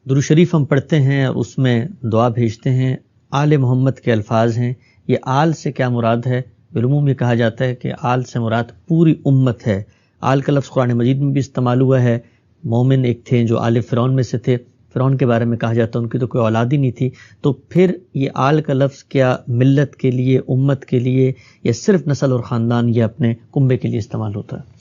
درود شریف ہم پڑھتے ہیں اور اس میں دعا بھیجتے ہیں، آل محمد کے الفاظ ہیں. یہ آل سے کیا مراد ہے؟ بالعموم یہ کہا جاتا ہے کہ آل سے مراد پوری امت ہے. آل کا لفظ قرآن مجید میں بھی استعمال ہوا ہے. مومن ایک تھے جو آل فرعون میں سے تھے، فرعون کے بارے میں کہا جاتا ہے ان کی تو کوئی اولاد ہی نہیں تھی. تو پھر یہ آل کا لفظ کیا ملت کے لیے، امت کے لیے، یا صرف نسل اور خاندان یا اپنے کنبے کے لیے استعمال ہوتا ہے؟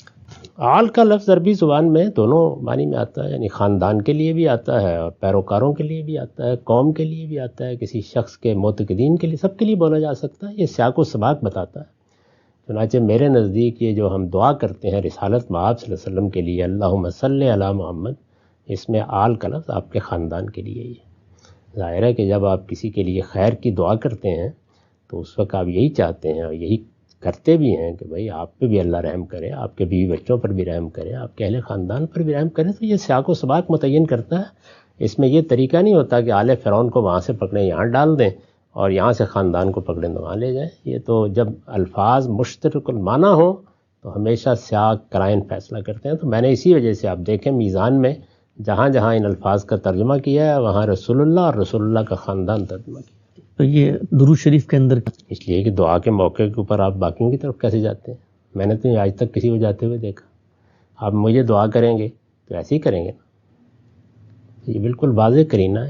آل کا لفظ عربی زبان میں دونوں معنی میں آتا ہے، یعنی خاندان کے لیے بھی آتا ہے اور پیروکاروں کے لیے بھی آتا ہے، قوم کے لیے بھی آتا ہے، کسی شخص کے معتقدین کے لیے، سب کے لیے بولا جا سکتا ہے. یہ سیاق و سباق بتاتا ہے. چنانچہ میرے نزدیک یہ جو ہم دعا کرتے ہیں رسالت مآب صلی اللہ علیہ وسلم کے لیے، اللہم صلی علی محمد، اس میں آل کا لفظ آپ کے خاندان کے لیے ہی ہے. ظاہر ہے کہ جب آپ کسی کے لیے خیر کی دعا کرتے ہیں تو اس وقت آپ یہی چاہتے ہیں اور یہی کرتے بھی ہیں کہ بھئی آپ پہ بھی اللہ رحم کرے، آپ کے بیوی بچوں پر بھی رحم کرے، آپ کے اہل خاندان پر بھی رحم کرے. تو یہ سیاق و سباق متعین کرتا ہے. اس میں یہ طریقہ نہیں ہوتا کہ آل فرعون کو وہاں سے پکڑیں یہاں ڈال دیں اور یہاں سے خاندان کو پکڑیں تو وہاں لے جائیں. یہ تو جب الفاظ مشترک المعنی ہوں تو ہمیشہ سیاق قرائن فیصلہ کرتے ہیں. تو میں نے اسی وجہ سے آپ دیکھیں میزان میں جہاں جہاں ان الفاظ کا ترجمہ کیا ہے وہاں رسول اللہ اور رسول اللہ کا خاندان ترجمہ کیا. تو یہ درود شریف کے اندر اس لیے کہ دعا کے موقع کے اوپر آپ باقیوں کی طرف کیسے جاتے ہیں؟ میں نے تو آج تک کسی کو جاتے ہوئے دیکھا. آپ مجھے دعا کریں گے تو ایسے ہی کریں گے نا. یہ بالکل واضح کرینہ ہے.